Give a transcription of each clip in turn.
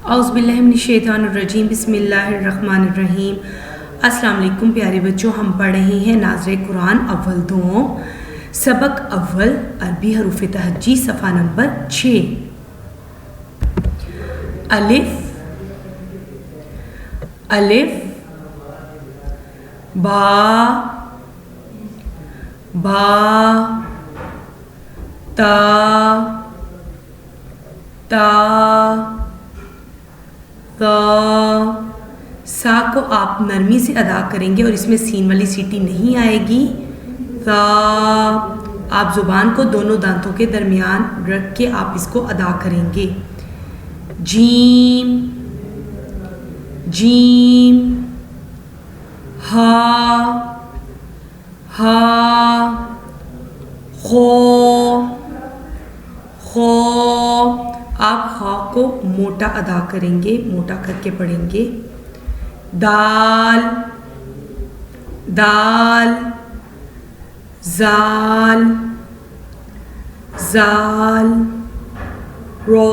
औज़ुबिल्लाहिमिनश्शैतानिर्रजीम बिस्मिल्लाहिर्रहमानिर्रहीम। अस्सलाम वालेकुम प्यारे बच्चों, हम पढ़ रहे हैं नाज़रे कुरान अव्वल दो सबक अव्वल अरबी हरूफ तहज्जी सफ़ा नंबर 6। अलिफ अलिफ बा बा ता ता सा को आप नरमी से अदा करेंगे और इसमें सीन वाली सीटी नहीं आएगी। आप ज़ुबान को दोनों दांतों के दरमियान रख के आप इसको अदा करेंगे। जीम जीम हा हा खो खो। आप खा को मोटा अदा करेंगे, मोटा करके पढ़ेंगे। दाल दाल जाल जाल रॉ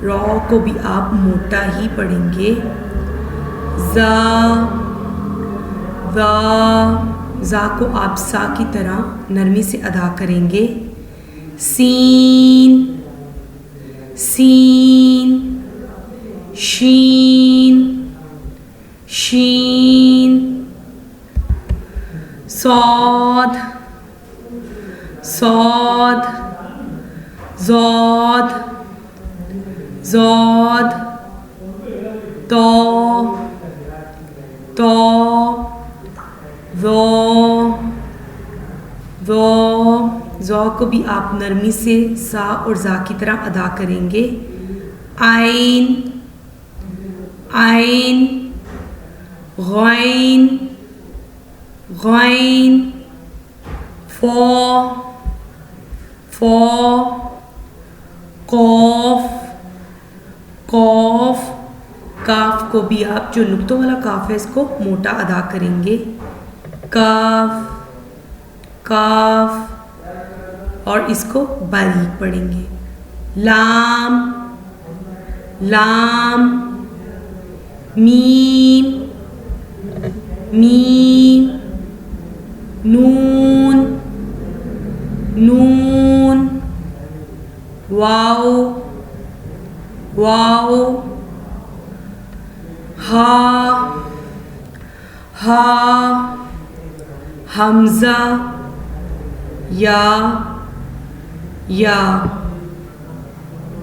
रॉ को भी आप मोटा ही पढ़ेंगे। जा को आप सा की तरह नरमी से अदा करेंगे। सीन सीन शीन शीन सौद सौद ज़ौद ज़ौद तो ज़ौ को भी आप नरमी से सा और ज़ा की तरह अदा करेंगे। आइन आइन गैन गैन फो कौफ कौफ। काफ को भी आप जो नुक्तों वाला काफ है इसको मोटा अदा करेंगे। काफ काफ और इसको बारीक पढ़ेंगे। लाम लाम मीम मीम नून नून वाओ वाओ हा हा हमज़ा या